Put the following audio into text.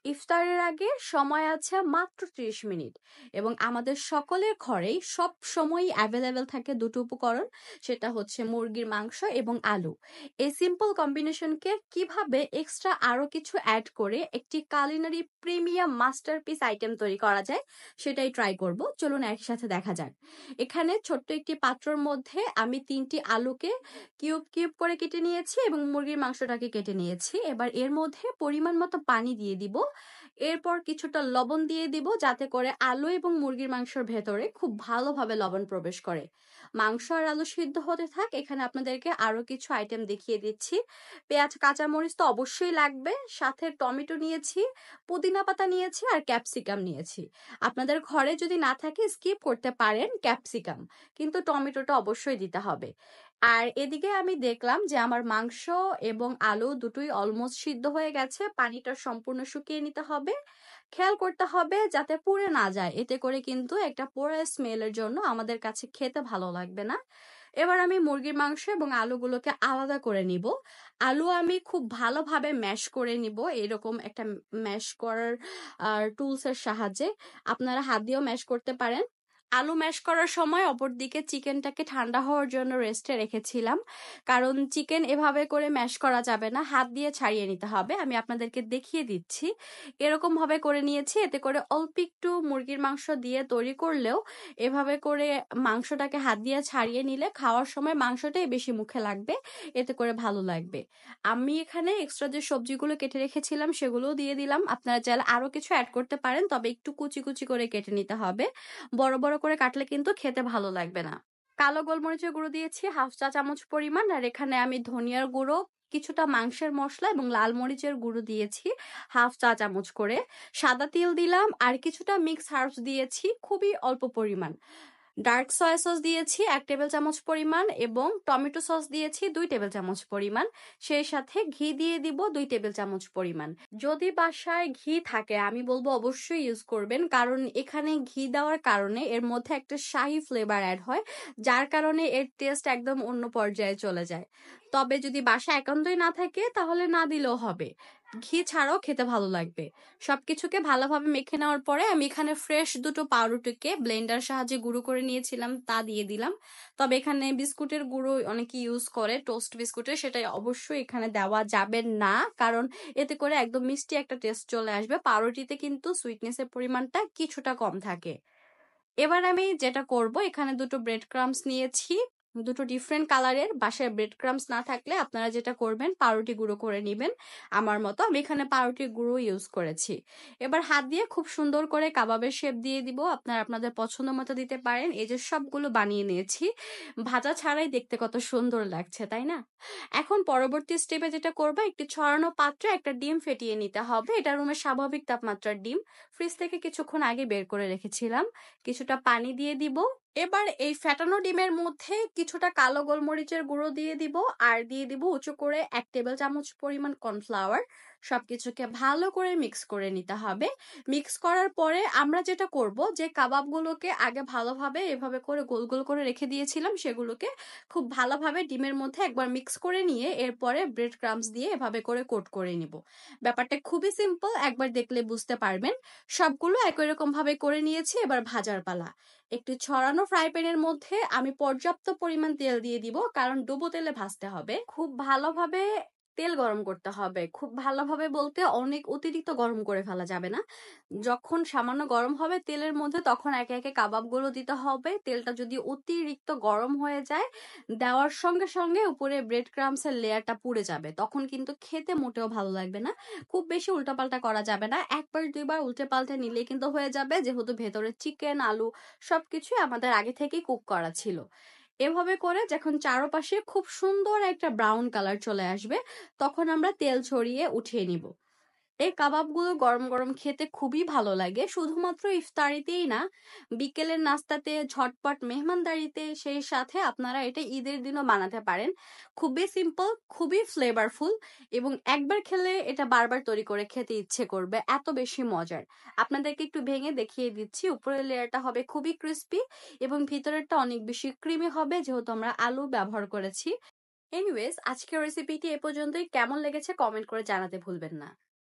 ইফতারের আগে সময় আছে মাত্র ৩০ মিনিট এবং আমাদের সকলের ঘরেই সব সময়ই অ্যাভেলেবেল থাকে দুটো উপকরণ, সেটা হচ্ছে মুরগির মাংস এবং আলু। এই সিম্পল কম্বিনেশনকে কিভাবে এক্সট্রা আরো কিছু অ্যাড করে একটি কালিনারি প্রিমিয়াম মাস্টারপিস আইটেম তৈরি করা যায় সেটাই ট্রাই করব। চলুন একসাথে দেখা যাক। এখানে ছোট্ট একটি পাত্রের মধ্যে আমি ৩টি আলুকে কিউব কিউব করে কেটে নিয়েছি এবং মুরগির মাংসটাকে কেটে নিয়েছি। এবার এর মধ্যে পরিমাণ মতো পানি দিয়ে দিব, এরপর কিছুটা লবণ দিয়ে দিব যাতে করে আলু এবং মুরগির মাংসের ভেতরে খুব ভালোভাবে লবণ প্রবেশ করে। মাংস আর আলু সিদ্ধ হতে থাক, এখানে আপনাদেরকে আরো কিছু আইটেম দেখিয়ে দিচ্ছি। পেঁয়াজ কাঁচামরিচ তো অবশ্যই লাগবে, সাথে টমেটো নিয়েছি, পুদিনা পাতা নিয়েছি আর ক্যাপসিকাম নিয়েছি। আপনাদের ঘরে যদি না থাকে স্কিপ করতে পারেন ক্যাপসিকাম, কিন্তু টমেটোটা অবশ্যই দিতে হবে। আর এদিকে আমি দেখলাম যে আমার মাংস এবং আলু দুটোই অলমোস্ট সিদ্ধ হয়ে গেছে, পানিটা সম্পূর্ণ শুকিয়ে নিতে হবে। খেয়াল করতে হবে যাতে পুড়ে না যায়, এতে করে কিন্তু একটা পোড়া স্মেলের জন্য আমাদের কাছে খেতে ভালো লাগবে না। এবার আমি মুরগির মাংস এবং আলুগুলোকে আলাদা করে নিব। আলু আমি খুব ভালোভাবে ম্যাশ করে নিব, এরকম একটা ম্যাশ করার টুলসের সাহায্যে। আপনারা হাত দিয়েও ম্যাশ করতে পারেন। আলু ম্যাশ করার সময় অপরদিকে চিকেনটাকে ঠান্ডা হওয়ার জন্য রেস্টে রেখেছিলাম, কারণ চিকেন এভাবে করে ম্যাশ করা যাবে না, হাত দিয়ে ছাড়িয়ে নিতে হবে। আমি আপনাদেরকে দেখিয়ে দিচ্ছি, এরকম ভাবে করে নিয়েছি। এতে করে অল্প একটু মুরগির মাংস দিয়ে তৈরি করলেও এভাবে করে মাংসটাকে হাত দিয়ে ছাড়িয়ে নিলে খাওয়ার সময় মাংসটাই বেশি মুখে লাগবে, এতে করে ভালো লাগবে। আমি এখানে এক্সট্রা যে সবজিগুলো কেটে রেখেছিলাম সেগুলোও দিয়ে দিলাম। আপনারা চাইলে আরো কিছু অ্যাড করতে পারেন, তবে একটু কুচি কুচি করে কেটে নিতে হবে, বড় বড় করে কাটলে কিন্তু খেতে ভালো লাগবে না। কালো গোলমরিচের গুঁড়ো দিয়েছি 1/2 চা চামচ পরিমাণ, আর এখানে আমি ধনিয়ার গুঁড়ো, কিছুটা মাংসের মশলা এবং লাল মরিচের গুঁড়ো দিয়েছি 1/2 চা চামচ করে। সাদা তিল দিলাম আর কিছুটা মিক্স হার্বস দিয়েছি খুবই অল্প পরিমাণ। ডার্ক সয়া সস দিয়েছি 1 টেবিল চামচ পরিমাণ এবং টমেটো সস দিয়েছি 2 টেবিল চামচ পরিমাণ। সেই সাথে ঘি দিয়ে দিব 2 টেবিল চামচ পরিমাণ। যদি বাসায় ঘি থাকে আমি বলবো অবশ্যই ইউজ করবেন, কারণ এখানে ঘি দেওয়ার কারণে এর মধ্যে একটা শাহি ফ্লেভার অ্যাড হয়, যার কারণে এর টেস্ট একদম অন্য পর্যায়ে চলে যায়। তবে যদি বাসায় একান্তই না থাকে তাহলে না দিলেও হবে, ঘি ছাড়াও খেতে ভালো লাগবে। সবকিছুকে ভালোভাবে মেখে নেওয়ার পরে আমি এখানে ফ্রেশ দুটো পাউরুটিকে ব্লেন্ডার সাহায্যে গুঁড়ো করে নিয়েছিলাম, তা দিয়ে দিলাম। তবে এখানে বিস্কুটের গুঁড়ো অনেকে ইউজ করে, টোস্ট বিস্কুটের, সেটা অবশ্যই এখানে দেওয়া যাবে না, কারণ এতে করে একদম মিষ্টি একটা টেস্ট চলে আসবে। পাউরুটিতে কিন্তু সুইটনেসের পরিমাণটা কিছুটা কম থাকে। এবার আমি যেটা করব, এখানে দুটো ব্রেড ক্রাম্বস নিয়েছি, দুটো ডিফারেন্ট কালারের। বাসায় ব্রেড ক্রাম্বস না থাকলে আপনারা যেটা করবেন পাউরুটি গুঁড়ো করে নেবেন আমার মতো। আমি এখানে পাউরুটি গুঁড়ো ইউজ করেছি। এবার হাত দিয়ে খুব সুন্দর করে কাবাবের শেপ দিয়ে দিব, আপনারা আপনাদের পছন্দ মতো দিতে পারেন। এই যে সবগুলো বানিয়ে নিয়েছি, ভাজা ছাড়াই দেখতে কত সুন্দর লাগছে তাই না? এখন পরবর্তী স্টেপে যেটা করবো, একটি ছড়ানো পাত্রে একটা ডিম ফেটিয়ে নিতে হবে। এটা রুমের স্বাভাবিক তাপমাত্রার ডিম, ফ্রিজ থেকে কিছুক্ষণ আগে বের করে রেখেছিলাম। কিছুটা পানি দিয়ে দিব। এবার এই ফ্যাটানো ডিমের মধ্যে কিছুটা কালো গোলমরিচের গুঁড়ো দিয়ে দিব আর দিয়ে দিব উঁচু করে 1 টেবিল চামচ পরিমাণ কর্নফ্লাওয়ার। সবকিছুকে ভালো করে মিক্স করে নিতে হবে। মিক্স করার পরে আমরা যেটা করব, যে কাবাবগুলোকে আগে ভালোভাবে এভাবে করে গোল গোল করে রেখে দিয়েছিলাম সেগুলোকে খুব ভালোভাবে ডিমের মধ্যে একবার মিক্স করে নিয়ে এরপরে ব্রেড ক্রাম্বস দিয়ে এভাবে করে কোট করে নিব। ব্যাপারটা খুবই সিম্পল, একবার দেখলে বুঝতে পারবেন। সবগুলো একই রকম ভাবে করে নিয়েছি, এবার ভাজার পালা। একটি ছড়ানো ফ্রাই প্যানের মধ্যে আমি পর্যাপ্ত পরিমাণ তেল দিয়ে দিব, কারণ ডুবো তেলে ভাজতে হবে। খুব ভালোভাবে তেল গরম করতে হবে, খুব ভালোভাবে বলতে অনেক অতিরিক্ত গরম করে ফেলা যাবে না। যখন সামান্য গরম হবে তেলের মধ্যে তখন একে একে কাবাবগুলো দিতে হবে। তেলটা যদি অতিরিক্ত গরম হয়ে যায়, দেওয়ার সঙ্গে সঙ্গে উপরে ব্রেড ক্রাম্বসের লেয়ারটা পুড়ে যাবে, তখন কিন্তু খেতে মোটেও ভালো লাগবে না। খুব বেশি উল্টাপাল্টা করা যাবে না, একবার দুইবার উল্টে পাল্টে নিলে কিন্তু হয়ে যাবে, যেহেতু ভেতরে চিকেন আলু সবকিছুই আমাদের আগে থেকেই কুক করা ছিল। এভাবে করে যখন চারপাশে খুব সুন্দর একটা ব্রাউন কালার চলে আসবে তখন আমরা তেল ছড়িয়ে উঠিয়ে নিব। এই কাবাবগুলো গরম গরম খেতে খুবই ভালো লাগে, শুধুমাত্র ইফতারিতেই না, বিকেলের নাস্তাতে, ঝটপট মেহমানদারিতে, সেই সাথে আপনারা এটা ঈদের দিনও বানাতে পারেন। খুবই সিম্পল, খুবই ফ্লেভারফুল এবং একবার খেলে এটা বারবার তৈরি করে খেতে ইচ্ছে করবে, এত বেশি মজার। আপনাদেরকে একটু ভেঙে দেখিয়ে দিচ্ছি, উপরের লেয়ারটা হবে খুবই ক্রিস্পি এবং ভিতরেরটা অনেক বেশি ক্রিমি হবে, যেহেতু আমরা আলু ব্যবহার করেছি। এনিওয়েজ, আজকের রেসিপিটি এ পর্যন্তই। কেমন লেগেছে কমেন্ট করে জানাতে ভুলবেন না।